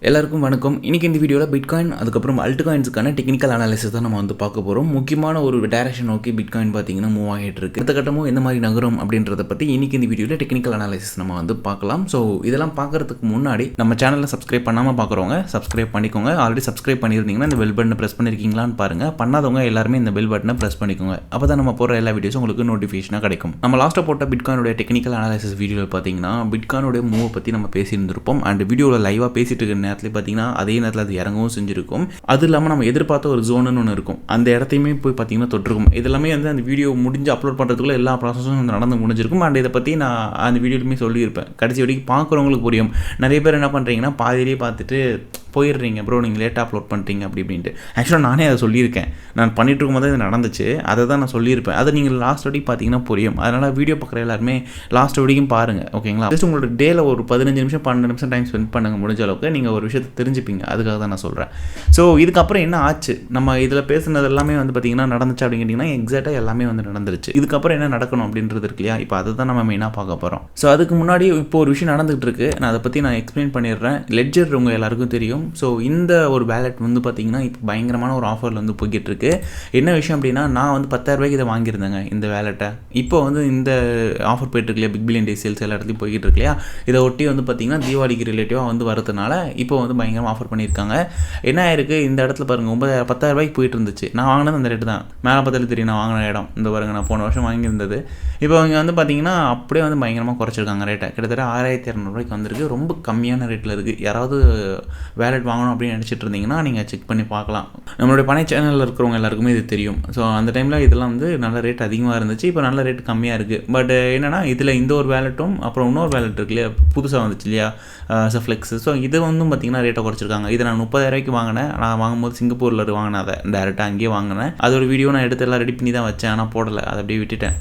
எல்லாருக்கும் வணக்கம். இன்றைக்கி இந்த வீடியோவில் பிட்காயின் அதுக்கப்புறம் அல்ட்காயின்ஸுக்கான டெக்னிக்கல் அனாலிசிஸ் தான் நம்ம பார்க்க போகிறோம். முக்கியமான ஒரு டைரக்ஷன் நோக்கி பிட்காயின் பார்த்தீங்கன்னா மூவ் ஆகிட்டு இருக்கு. அடுத்த கட்டமும் எந்த மாதிரி நகரும் அப்படின்றத பற்றி இன்றைக்கி இந்த வீடியோவில் டெக்னிக்கல் அனாலிசிஸ் நம்ம பார்க்கலாம். ஸோ இதெல்லாம் பார்க்குறதுக்கு முன்னாடி நம்ம சேனலில் சப்ஸ்கிரைப் பண்ணாமல் பார்க்குறவங்க சப்ஸ்கிரைப் பண்ணிக்கோங்க. ஆல்ரெடி சப்ஸ்கிரைப் பண்ணியிருந்தீங்கன்னா இந்த பெல் பட்டனை ப்ரெஸ் பண்ணியிருக்கீங்களான்னு பாருங்கள். பண்ணாதவங்க எல்லாருமே இந்த பெல் பட்டனை ப்ரெஸ் பண்ணிக்கோங்க. அப்போ தான் நம்ம போகிற எல்லா வீடியோஸும் உங்களுக்கு நோட்டிஃபிகேஷனாக கிடைக்கும். நம்ம லாஸ்ட்டாக போட்ட பிட்காயினுடைய டெக்னிக்கல் அனாலிசிஸ் வீடியோவில் பார்த்தீங்கன்னா பிட்காயினுடைய மூவை பற்றி நம்ம பேசியிருந்திருப்போம். அண்ட் வீடியோவில் லைவாக பேசிட்டு இருக்கிற நேரத்தில் பார்த்தீங்கன்னா அதே நேரத்தில் அது இறங்கவும் செஞ்சுருக்கும். அது இல்லாமல் நம்ம எதிர்பார்த்த ஒரு ஜோனுன்னு ஒன்று இருக்கும், அந்த இடத்தையுமே போய் பார்த்தீங்கன்னா தொட்டிருக்கும். இதெல்லாமே அந்த வீடியோ முடிஞ்சு அப்லோட் பண்ணுறதுக்குள்ள எல்லா ப்ராசஸும் நடந்து முடிஞ்சிருக்கும். அண்ட் இதை பற்றி நான் அந்த வீடியோலையுமே சொல்லியிருப்பேன். கடைசி வரைக்கும் பார்க்குறவங்களுக்கு புரியும். நிறைய பேர் என்ன பண்ணுறீங்கன்னா பாதியிலேயே பார்த்துட்டு போயிடுறீங்க, ப்ரோ நீங்கள் லேட்டாக அப்லோட் பண்ணுறீங்க அப்படின்ட்டு. ஆக்சுவலாக நானே அதை சொல்லியிருக்கேன். நான் பண்ணிட்டு இருக்கும்போது இது நடந்துச்சு, அதை தான் நான் சொல்லியிருப்பேன். அதை நீங்கள் லாஸ்ட் வரைக்கும் பார்த்தீங்கன்னா புரியும். அதனால் வீடியோ பார்க்குற எல்லாருமே லாஸ்ட் வரைக்கும் பாருங்கள், ஓகேங்களா? ஜஸ்ட் உங்களோட டேயில் ஒரு 15 நிமிஷம் 12 நிமிஷம் டைம் ஸ்பெண்ட் பண்ணுங்க. முடிஞ்ச அளவுக்கு நீங்கள் ஒரு விஷயத்தை தெரிஞ்சுப்பீங்க. அதுக்காக தான் நான் சொல்கிறேன். ஸோ இதுக்கப்புறம் என்ன ஆச்சு, நம்ம இதில் பேசுனது எல்லாமே பார்த்தீங்கன்னா நடந்துச்சு அப்படின்னு கேட்டிங்கன்னா எக்ஸாக்டாக எல்லாமே நடந்துருச்சு. இதுக்கப்புறம் என்ன நடக்கணும் அப்படின்றது இருக்கு இல்லையா? இப்போ அதை தான் நம்ம மெயினாக பார்க்க போகிறோம். ஸோ அதுக்கு முன்னாடி இப்போ ஒரு விஷயம் நடந்துகிட்டு இருக்கு. நான் அதை பற்றி நான் எக்ஸ்பிளைன் பண்ணிடுறேன். லெட்ஜர் உங்கள் எல்லாருக்கும் தெரியும். ஸோ இந்த ஒரு வேலெட் பார்த்தீங்கன்னா இப்போ பயங்கரமான ஒரு ஆஃபரில் போய்கிட்டு இருக்கு. என்ன விஷயம் அப்படின்னா, நான் 10,000 ரூபாய்க்கு இதை வாங்கியிருந்தேங்க இந்த வேலெட்டை. இப்போ இந்த ஆஃபர் போயிட்டு இருக்கு இல்லையா, பிக் பில்லியன் டே சேல்ஸ் எல்லா இடத்துலையும் போய்கிட்டு இருக்கு இல்லையா? இதை ஒட்டி பார்த்தீங்கன்னா தீபாவளிக்கு ரிலேட்டிவாக வரதுனால இப்போ பயங்கரமாக ஆஃபர் பண்ணியிருக்காங்க. என்ன ஆயிருக்கு, இந்த இடத்துல பாருங்கள் 10,000 ரூபாய்க்கு போயிட்டு இருந்துச்சு. நான் வாங்கினது அந்த ரேட்டு தான். மேலே பார்த்தாலும் தெரியும் நான் வாங்கின இடம். இந்த பாருங்க, நான் போன வருஷம் வாங்கியிருந்தது. இப்போ அவங்க பார்த்தீங்கன்னா அப்படியே பயங்கரமாக குறைச்சிருக்காங்க ரேட்டை. கிட்டத்தட்ட 6,200 ரூபாய்க்கு வந்திருக்கு. ரொம்ப கம்மியான ரேட்டில் இருக்குது. யாராவது வேலெட் வாங்கணும் அப்படின்னு நினச்சிட்டு இருந்தீங்கன்னா நீங்கள் செக் பண்ணி பார்க்கலாம். நம்மளுடைய பனை சேனலில் இருக்கிறவங்க எல்லாருக்குமே இது தெரியும். ஸோ அந்த டைமில் இதெல்லாம் நல்ல ரேட் அதிகமாக இருந்துச்சு. இப்போ நல்ல ரேட் கம்மியாக இருக்குது. பட் என்னென்னா இதில் இந்த ஒரு வேலெட்டும் அப்புறம் இன்னொரு வேலெட் இருக்கு இல்லையா, புதுசாக வந்துச்சு இல்லையா, ஃப்ளெக்ஸ். ஸோ இது பார்த்திங்கன்னா ரேட்டை குறைச்சிருக்காங்க. இதை நான் 30,000 ரூபாய்க்கு வாங்கினேன். நான் வாங்கும்போது சிங்கப்பூரில் வாங்கினேன். அதை டேரெக்டாக அங்கேயே வாங்கினேன். அதோட வீடியோ நான் எடுத்து எல்லாம் ரெடி பண்ணி தான் வச்சேன். ஆனால் போடலை, அதை அப்படியே விட்டுட்டேன்.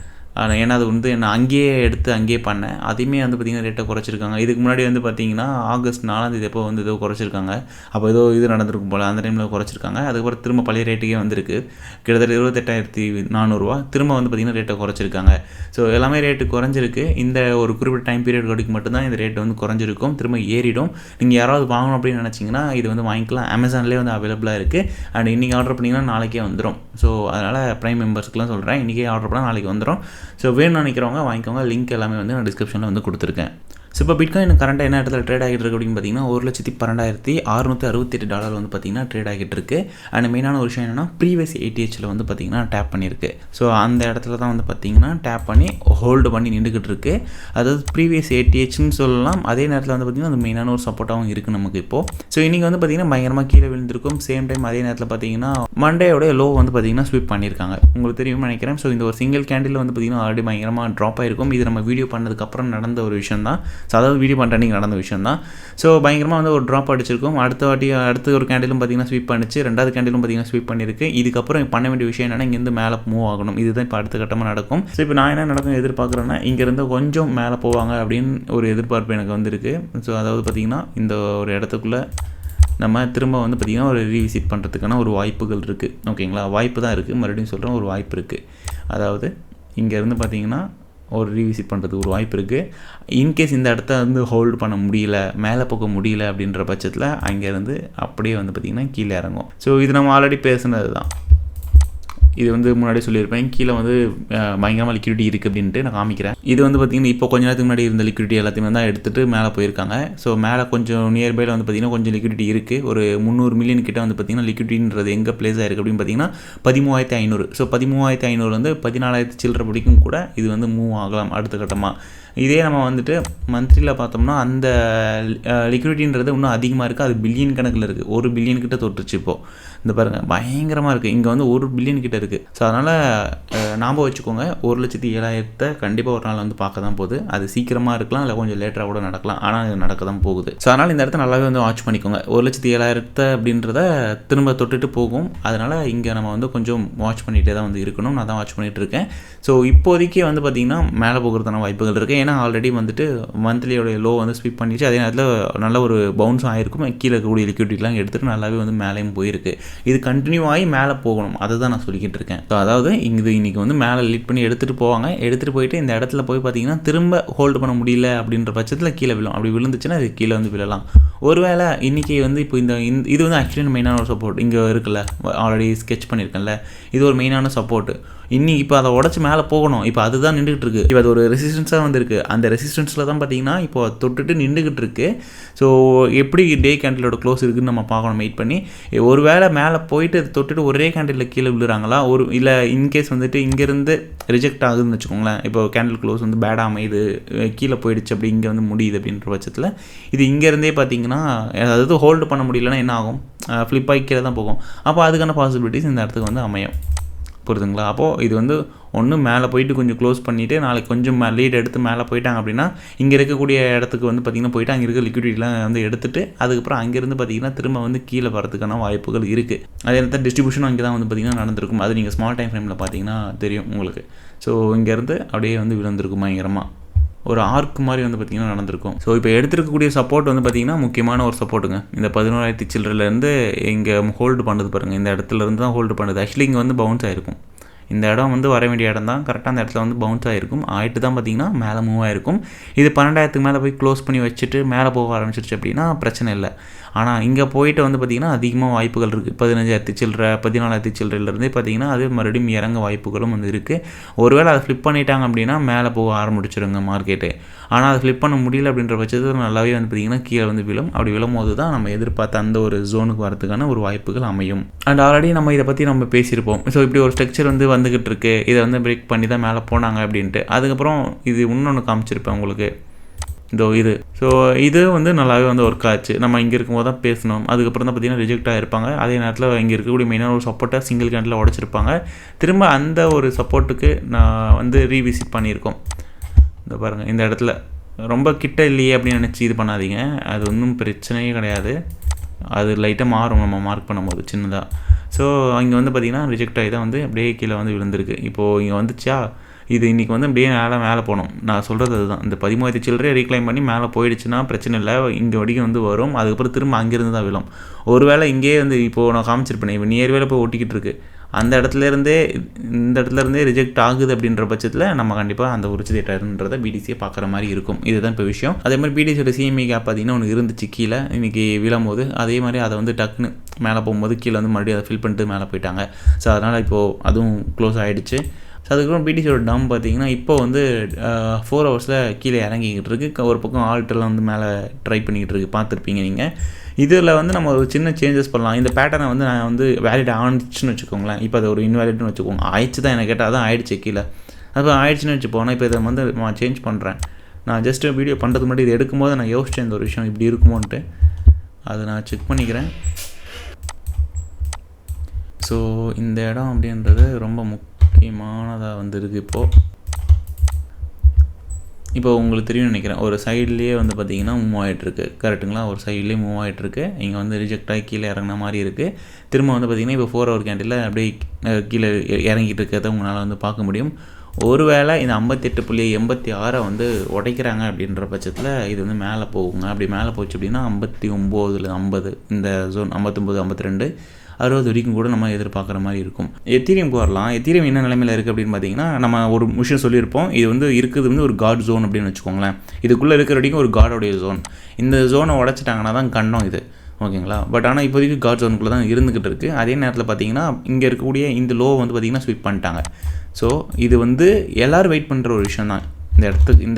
ஏன்னா அது நான் அங்கேயே எடுத்து அங்கேயே பண்ணேன். அதையுமே பார்த்திங்கன்னா ரேட்டை குறைச்சிருக்காங்க. இதுக்கு முன்னாடி பார்த்தீங்கன்னா ஆகஸ்ட் 4 எப்போ ஏதோ குறைச்சிருக்காங்க. அப்போ ஏதோ இது நடந்திருக்கும் போல், அந்த டைமில் குறைச்சிருக்காங்க. அதுக்கப்புறம் திரும்ப பழைய ரேட்டுக்கே வந்திருக்கு. கிட்டத்தட்ட 28,400 ரூபா திரும்ப பார்த்திங்கன்னா ரேட்டை குறைச்சிருக்காங்க. ஸோ எல்லாமே ரேட்டு குறைஞ்சிருக்கு. இந்த ஒரு குறிப்பிட்ட டைம் பீரியட் வரைக்கும் மட்டும்தான் இந்த ரேட்டு குறைஞ்சிருக்கும். திரும்ப ஏறிடும். நீங்கள் யாராவது வாங்கணும் அப்படின்னு நினச்சிங்கன்னா இது வாங்கிக்கலாம். அமேசான்லேயே அவைலபிளாக இருக்குது. அண்ட் இன்றைக்கி ஆர்டர் பண்ணிங்கன்னா நாளைக்கே வந்துடும். ஸோ அதனால் ப்ரைம் மெம்பர்ஸ்க்குலாம் சொல்கிறேன், இன்றைக்கே ஆர்டர் பண்ணால் நாளைக்கு வந்துடும். ஸோ வேணும்னு நினைக்கிறவங்க வாங்கிக்கோங்க. லிங்க் எல்லாமே நான் டிஸ்கிரிப்ஷனில் கொடுத்துருக்கேன். ஸோ இப்போ பிட்காயின் கரண்ட்டாக என்ன இடத்துல ட்ரேட் ஆகிட்டு இருக்கு அப்படின்னு பார்த்தீங்கன்னா $1,12,668 பார்த்தீங்கன்னா ட்ரேட் ஆகிட்டு இருக்கு. அண்ட் மெயினான ஒரு விஷயம் என்னென்னா ப்ரீவியஸ் ATHல பார்த்தீங்கன்னா டேப் பண்ணியிருக்கு. ஸோ அந்த இடத்துல தான் பார்த்தீங்கன்னா டேப் பண்ணி ஹோல்டு பண்ணி நின்றுக்கிட்டு இருக்கு. அதாவது ப்ரீவியஸ் ATHன்னு சொல்லலாம். அதே நேரத்தில் பார்த்தீங்கன்னா அது மெயினான ஒரு சப்போர்ட்டாகவும் இருக்குது நமக்கு இப்போது. ஸோ இன்றைக்கி பார்த்தீங்கன்னா பயங்கரமாக கீழே விழுந்திருக்கும். சேம் டைம் அதே நேரத்தில் பார்த்தீங்கன்னா மண்டேயோட லோ பார்த்தீங்கன்னா ஸ்வீப் பண்ணியிருக்காங்க. உங்களுக்கு தெரியும்னு நினைக்கிறேன். ஸோ இந்த ஒரு சிங்கிள் கேண்டில் பார்த்தீங்கன்னா ஆல்ரெடி பயங்கரமாக ட்ராப் ஆகிருக்கும். இது நம்ம வீடியோ பண்ணதுக்கப்புறம் நடந்த ஒரு விஷயம் தான். ஸோ அதாவது வீடியோ பண்ணுற நீங்கள் நடந்த விஷயம் தான். ஸோ பயங்கரமாக ஒரு ட்ராப் அடிச்சிருக்கும். அடுத்த ஒரு கேண்டிலும் பார்த்தீங்கன்னா ஸ்வீப் பண்ணிச்சு. ரெண்டாவது கேண்டிலும் பார்த்தீங்கன்னா ஸ்வீப் பண்ணியிருக்கு. இதுக்கப்புறம் பண்ண வேண்டிய விஷயம் என்னென்னா இங்கேருந்து மேலே மூவ் ஆகணும். இதுதான் இப்போ அடுத்த கட்டமாக நடக்கும். ஸோ இப்போ நான் என்ன நடக்கும் எதிர்பார்க்குறேன்னா, இங்கேருந்து கொஞ்சம் மேலே போவாங்க அப்படின்னு ஒரு எதிர்பார்ப்பு எனக்கு வந்திருக்கு. ஸோ அதாவது பார்த்திங்கன்னா இந்த ஒரு இடத்துக்குள்ளே நம்ம திரும்ப பார்த்திங்கன்னா ஒரு ரீவிசிட் பண்ணுறதுக்கான ஒரு வாய்ப்புகள் இருக்குது. ஓகேங்களா? வாய்ப்பு தான் இருக்குது. மறுபடியும் சொல்கிறேன், ஒரு வாய்ப்பு இருக்குது. அதாவது இங்கேருந்து பார்த்திங்கன்னா ஒரு ரீவிசிட் பண்ணுறதுக்கு ஒரு வாய்ப்பு இருக்குது. இன்கேஸ் இந்த இடத்த ஹோல்டு பண்ண முடியல, மேலே போக முடியல அப்படின்ற பட்சத்தில் அங்கேருந்து அப்படியே பார்த்திங்கன்னா கீழே இறங்கும். ஸோ இது நம்ம ஆல்ரெடி பேசுனது தான். இது முன்னாடி சொல்லியிருப்பேன். கீழே பயங்கரமாக லிக்விடிட்டி இருக்குது அப்படின்ட்டு நான் காமிக்கிறேன். இது பார்த்திங்கன்னா இப்போ கொஞ்ச நேரத்துக்கு முன்னாடி இருந்த லிக்விடிட்டி எல்லாத்தையுமே தான் எடுத்துகிட்டு மேலே போயிருக்காங்க. ஸோ மேலே கொஞ்சம் நியர்பையில் பார்த்திங்கன்னா கொஞ்சம் லிக்விடிட்டி இருக்குது. ஒரு 300 மில்லியன் கிட்ட பார்த்திங்கன்னா லிக்விடிட்டின்றது எங்கே ப்ளேஸ் ஆகிருக்கு அப்படின்னு பார்த்திங்கன்னா 13,500. ஸோ 13,500 14,000 சில்லற பிடிக்கும் கூட இது மூவ் ஆகலாம் அடுத்த கட்டமாக. இதே நம்ம மந்த்லியில் பார்த்தோம்னா அந்த லிக்விடிட்டின்றது இன்னும் அதிகமாக இருக்குது. அது பில்லியன் கணக்கில் இருக்குது. 1 பில்லியன் கிட்ட தொட்டுருச்சு. இப்போது இந்த பாருங்கள் பயங்கரமாக இருக்குது. இங்கே 1 பில்லியன் கிட்ட இருக்குது. ஸோ அதனால் ஞாபகம் வச்சுக்கோங்க, 1,07,000 கண்டிப்பாக ஒரு நாள் பார்க்க தான் போகுது. அது சீக்கிரமாக இருக்கலாம், இல்லை கொஞ்சம் லேட்டராக கூட நடக்கலாம். ஆனால் இது நடக்க தான் போகுது. ஸோ அதனால் இந்த இடத்த நல்லாவே வாட்ச் பண்ணிக்கோங்க. 1,07,000 அப்படின்றத திரும்ப தொட்டுட்டு போகும். அதனால் இங்கே நம்ம கொஞ்சம் வாட்ச் பண்ணிகிட்டே தான் இருக்கணும். நான் தான் வாட்ச் பண்ணிகிட்டு இருக்கேன். ஸோ இப்போதைக்கு பார்த்திங்கன்னா மேலே போகிறதான வாய்ப்புகள் இருக்குது. ஏன்னா ஆல்ரெடி வந்துட்டு மந்த்லியோட லோ வந்து ஸ்வீப் பண்ணிச்சு. அதே நேரத்தில் நல்ல ஒரு பவுன்ஸும் ஆகிருக்கும். கீழே இருக்கக்கூடிய லிக்விடிட்டிலாம் எடுத்துகிட்டு நல்லாவே வந்து மேலேயும் போயிருக்கு. இது கண்டினியூ ஆகி மேலே போகணும், அதை தான் நான் சொல்லிக்கிட்டு இருக்கேன். ஸோ அதாவது இன்றைக்கி வந்து மேலே லீட் பண்ணி எடுத்துகிட்டு போவாங்க. எடுத்துகிட்டு போயிட்டு இந்த இடத்துல போய் பார்த்தீங்கன்னா திரும்ப ஹோல்டு பண்ண முடியல அப்படின்ற பட்சத்தில் கீழே விழும். அப்படி விழுந்துச்சுன்னா அது கீழே வந்து விழலாம். ஒருவேளை இன்றைக்கி வந்து இப்போ இது வந்து ஆக்சுவலி மெயினான ஒரு சப்போர்ட் இங்கே இருக்குல்ல, ஆல்ரெடி ஸ்கெட்ச் பண்ணியிருக்கேன்ல, இது ஒரு மெயினான சப்போர்ட்டு. இன்றைக்கி இப்போ அதை உடச்சி மேலே போகணும். இப்போ அதுதான் நின்றுக்கிட்டு இருக்குது. இப்போ அது ஒரு ரெசிஸ்டன்ஸாக வந்துருக்கு. அந்த ரெசிஸ்டன்ஸில் தான் பார்த்தீங்கன்னா இப்போ தொட்டுட்டு நின்றுக்கிட்டு இருக்குது. ஸோ எப்படி டே கேண்டிலோட க்ளோஸ் இருக்குதுன்னு நம்ம பார்க்கணும் வெயிட் பண்ணி. ஒருவேளை மேலே போயிட்டு அது தொட்டுட்டு ஒரே கேண்டிலில் கீழே விழுறாங்களா, இல்லை இன்கேஸ் வந்துட்டு இங்கேருந்து ரிஜெக்ட் ஆகுதுன்னு வச்சுக்கோங்களேன். இப்போ கேண்டில் க்ளோஸ் வந்து பேடாக அமையுது, கீழே போயிடுச்சு, அப்படி இங்கே வந்து முடியுது அப்படின்ற பட்சத்தில் இது இங்கேருந்தே பார்த்தீங்கன்னா அதாவது ஹோல்டு பண்ண முடியலன்னா என்ன ஆகும், ஃப்ளிப் ஆகி கீழே தான் போகும். அப்போ அதுக்கான பாசிபிலிட்டிஸ் இந்த இடத்துக்கு வந்து அமையும். புரியுதுங்களா? அப்போது இது வந்து ஒன்று மேலே போயிட்டு கொஞ்சம் க்ளோஸ் பண்ணிவிட்டு நாளைக்கு கொஞ்சம் லீட் எடுத்து மேலே போயிட்டாங்க அப்படின்னா இங்கே இருக்கக்கூடிய இடத்துக்கு வந்து பார்த்திங்கன்னா போயிட்டு அங்கே இருக்க லிக்விடிட்டிலாம் வந்து எடுத்துகிட்டு அதுக்கப்புறம் அங்கேருந்து பார்த்திங்கன்னா திரும்ப வந்து கீழே வரதுக்கான வாய்ப்புகள் இருக்குது. அதே நேரத்தில் டிஸ்ட்ரிபியூஷனும் அங்கே தான் வந்து பார்த்திங்கன்னா நடந்திருக்கும். அது நீங்கள் ஸ்மால் டைம் ஃப்ரேமில் பார்த்தீங்கன்னா தெரியும் உங்களுக்கு. ஸோ இங்கேருந்து அப்படியே வந்து விழுந்திருக்கும் பயங்கரமாக. ஒரு ஆர்க் மாதிரி வந்து பார்த்திங்கன்னா நடந்திருக்கும். ஸோ இப்போ எடுத்துருக்கக்கூடிய சப்போர்ட் வந்து பார்த்திங்கன்னா முக்கியமான ஒரு சப்போர்ட்டுங்க. இந்த 11,000 சில்லறைலேருந்து இங்கே ஹோல்டு பண்ணுறது பாருங்கள். இந்த இடத்துலேருந்து தான் ஹோல்டு பண்ணுது. ஆக்சுவலி இங்கே வந்து பவுன்ஸ் ஆகிருக்கும். இந்த இடம் வந்து வர வேண்டிய இடம் தான், கரெக்டாக அந்த இடத்துல வந்து பவுன்ஸ் ஆகிருக்கும். ஆகிட்டு தான் பார்த்திங்கன்னா மேலே மூவ் ஆகிருக்கும். இது 12,000க்கு மேலே போய் க்ளோஸ் பண்ணி வச்சுட்டு மேலே போக ஆரம்பிச்சிருச்சு அப்படின்னா பிரச்சனை இல்லை. ஆனால் இங்கே போயிட்டு வந்து பார்த்திங்கன்னா அதிகமாக வாய்ப்புகள் இருக்குது. 15,000 சில்லறை 14,000 சில்லறையிலேருந்தே பார்த்திங்கன்னா அது மறுபடியும் இறங்க வாய்ப்புகளும் வந்து இருக்குது. ஒருவேளை அதை ஃப்ளிப் பண்ணிட்டாங்க அப்படின்னா மேலே போக ஆரம்பிச்சிருங்க மார்க்கெட்டு. ஆனால் அதை ஃப்ளிப் பண்ண முடியல அப்படின்ற பட்சத்தில் நல்லாவே வந்து பார்த்திங்கன்னா கீழே வந்து விழும். அப்படி விழும்போது தான் நம்ம எதிர்பார்த்த அந்த ஒரு ஜோனுக்கு வரதுக்கான ஒரு வாய்ப்புகள் அமையும். அண்ட் ஆல்ரெடி நம்ம இதை பற்றி நம்ம பேசியிருப்போம். ஸோ இப்படி ஒரு ஸ்ட்ரக்சர் வந்து வந்துக்கிட்டு இருக்கு, இதை வந்து பிரேக் பண்ணி தான் மேலே போனாங்க அப்படின்ட்டு. அதுக்கப்புறம் இது இன்னொன்று காமிச்சிருப்பேன் உங்களுக்கு, இது. ஸோ இது வந்து நல்லாவே வந்து ஒர்க் ஆச்சு. நம்ம இங்கே இருக்கும்போது தான் பேசணும். அதுக்கப்புறம் தான் பார்த்திங்கன்னா ரிஜெக்ட் ஆகிருப்பாங்க. அதே நேரத்தில் இங்கே இருக்கக்கூடிய மெயினான ஒரு சப்போர்ட்டை சிங்கிள் கேண்டில் உடச்சிருப்பாங்க. திரும்ப அந்த ஒரு சப்போர்ட்டுக்கு நான் வந்து ரீவிசிட் பண்ணியிருக்கோம். இந்த பாருங்கள், இந்த இடத்துல ரொம்ப கிட்ட இல்லையே அப்படின்னு நினச்சி இது பண்ணாதீங்க. அது ஒன்றும் பிரச்சனையே கிடையாது. அது லைட்டாக மாறும் நம்ம மார்க் பண்ணும்போது சின்னதாக. ஸோ இங்கே வந்து பார்த்திங்கன்னா ரிஜெக்ட் ஆகி தான் வந்து அப்படியே கீழே வந்து விழுந்திருக்கு. இப்போது இங்கே வந்துச்சா, இது இன்றைக்கி வந்து அப்படியே மேலே போகணும். நான் சொல்கிறது அதுதான். இந்த 13,000 சில்லறையை ரீக்ளைம் பண்ணி மேலே போயிடுச்சுன்னா பிரச்சனை இல்லை, இங்கே வரைக்கும் வந்து வரும். அதுக்கப்புறம் திரும்ப அங்கேருந்து தான் விழும். ஒருவேளை இங்கேயே வந்து இப்போது நான் காமிச்சிருப்பேன், இப்போ நியர்வேல போய் ஒட்டிக்கிட்டு இருக்குது. அந்த இந்த இடத்துலேருந்தே ரிஜெக்ட் ஆகுது அப்படின்ற பட்சத்தில் நம்ம கண்டிப்பாக அந்த உரிச்சி தேட்டர்ன்றதை பிடிசியை பார்க்குற மாதிரி இருக்கும். இதுதான் இப்போ விஷயம். அதே மாதிரி பிடிசியோட சிஎம்இ கேப் பார்த்திங்கன்னா ஒன்று இருந்துச்சு கீழே, இன்றைக்கி விழும்போது அதே மாதிரி அதை வந்து டக்குன்னு மேலே போகும்போது கீழே வந்து மறுபடியும் அதை ஃபில் பண்ணிட்டு மேலே போயிட்டாங்க. ஸோ அதனால் இப்போது அதுவும் க்ளோஸ் ஆகிடுச்சு. ஸோ அதுக்கப்புறம் பிடிசியோட டம் பார்த்திங்கன்னா இப்போ வந்து 4 ஹவர்ஸில் கீழே இறங்கிக்கிட்டு இருக்குது. ஒரு பக்கம் ஆல்ட்டெல்லாம் வந்து மேலே ட்ரை பண்ணிக்கிட்டு இருக்குது, பார்த்துருப்பீங்க நீங்கள். இதில் வந்து நம்ம ஒரு சின்ன சேஞ்சஸ் பண்ணலாம். இந்த பேட்டர்னை வந்து நான் வந்து வேலிட் ஆனிச்சுன்னு வச்சுக்கோங்களேன். இப்போ அது ஒரு இன்வேலிட்னு வச்சுக்கோங்க. ஆயிடுச்சு தான் எனக்கு கேட்டால் அதான் ஆயிடுச்சு கீழே. அப்போ ஆயிடுச்சுன்னு வச்சுப்போம். இப்போ இதை வந்து நான் சேஞ்ச் பண்ணுறேன். நான் ஜஸ்ட்டு வீடியோ பண்ணுறதுக்கு முன்னாடி இது எடுக்கும்போது நான் யோசித்தேன் இந்த ஒரு விஷயம் இப்படி இருக்குமோன்ட்டு. அதை நான் செக் பண்ணிக்கிறேன். ஸோ இந்த இடம் அப்படின்றது ரொம்ப முக்கியமானதாக வந்துருக்கு. இப்போ உங்களுக்கு தெரியும் நினைக்கிறேன், ஒரு சைட்லேயே வந்து பார்த்திங்கன்னா மூவ் ஆகிட்டுருக்கு. கரெக்டுங்களா? ஒரு சைட்லேயே மூவ் ஆகிட்டுருக்கு. இங்கே வந்து ரிஜெக்ட் ஆகி கீழே இறங்கின மாதிரி இருக்குது. திரும்ப வந்து பார்த்திங்கன்னா இப்போ 4 ஹவர் கேண்டில் அப்படியே கீழே இறங்கிட்டு இருக்கிறத உங்களால் வந்து பார்க்க முடியும். ஒருவேளை இந்த 58.86 வந்து உடைக்கிறாங்க அப்படின்ற பட்சத்தில் இது வந்து மேலே போகுங்க. அப்படி மேலே போச்சு அப்படின்னா 59 50 இந்த ஜோன் 59 52 60 வரைக்கும் கூட நம்ம எதிர்பார்க்குற மாதிரி இருக்கும். எத்தீரியம் வரலாம். எத்தீரியம் என்ன நிலைமையில் இருக்குது அப்படின்னு பார்த்தீங்கன்னா, நம்ம ஒரு விஷயம் சொல்லியிருப்போம். இது வந்து இருக்குது வந்து ஒரு காட் ஜோன் அப்படின்னு வச்சுக்கோங்களேன். இதுக்குள்ளே இருக்கிற வரைக்கும் ஒரு காடோடைய ஜோன். இந்த ஜோனை உடச்சிட்டாங்கன்னா தான் கண்டம் இது, ஓகேங்களா? பட் ஆனால் இப்போதைக்கு காட் ஜோனுக்குள்ளே தான் இருந்துக்கிட்டு இருக்குது. அதே நேரத்தில் பார்த்தீங்கன்னா இங்கே இருக்கக்கூடிய இந்த லோ வந்து பார்த்திங்கன்னா ஸ்வீப் பண்ணிட்டாங்க. ஸோ இது வந்து எல்லோரும் வெயிட் பண்ணுற ஒரு விஷயம் தான். இந்த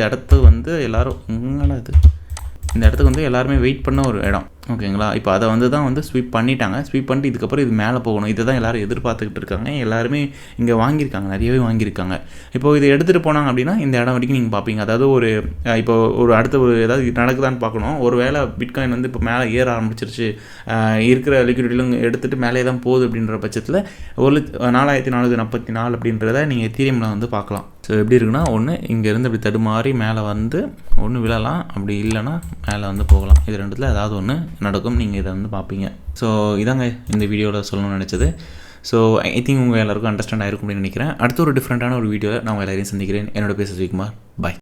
இடத்துக்கு வந்து எல்லோரும் இந்த இடத்துக்கு வந்து எல்லாருமே வெயிட் பண்ண ஒரு இடம், ஓகேங்களா? இப்போ அதை வந்து தான் வந்து ஸ்வீப் பண்ணிட்டாங்க. ஸ்வீப் பண்ணிட்டு இதுக்கப்புறம் இது மேலே போகணும். இதை தான் எல்லோரும் எதிர்பார்த்துக்கிட்டு இருக்காங்க. எல்லாருமே இங்கே வாங்கியிருக்காங்க, நிறையவே வாங்கியிருக்காங்க. இப்போ இதை எடுத்துகிட்டு போனாங்க அப்படின்னா இந்த இடம் வரைக்கும் நீங்கள் பார்ப்பீங்க. அதாவது இப்போ அடுத்த ஏதாவது நடக்குதான்னு பார்க்கணும். ஒரு வேளை பிட்காயின் வந்து இப்போ மேலே ஏற ஆரம்பிச்சிருச்சு, இருக்கிற லிக்விடிட்டிலும் எடுத்துகிட்டு மேலே தான் போகுது அப்படின்ற பட்சத்தில் 4,444 அப்படின்றத நீங்கள் எத்தீரியமில் வந்து பார்க்கலாம். ஸோ எப்படி இருக்குன்னா, ஒன்று இங்கேருந்து இப்படி தடுமாறி மேலே வந்து ஒன்று விழலாம், அப்படி இல்லைன்னா மேலே வந்து போகலாம். இது ரெண்டுத்தில் ஏதாவது ஒன்று நடக்கும். நீங்கள் இதை வந்து பார்ப்பீங்க. ஸோ இதாங்க இந்த வீடியோவில் சொல்லணும்னு நினச்சது. ஸோ ஐ திங்க் உங்கள் எல்லாருக்கும் அண்டர்ஸ்டாண்ட் ஆகிருக்கும் அப்படின்னு நினைக்கிறேன். அடுத்த ஒரு டிஃப்ரெண்ட்டான ஒரு வீடியோவில் நான் எல்லாரையும் சந்திக்கிறேன். என்னோட பேர் சுஜிகுமார். பாய்.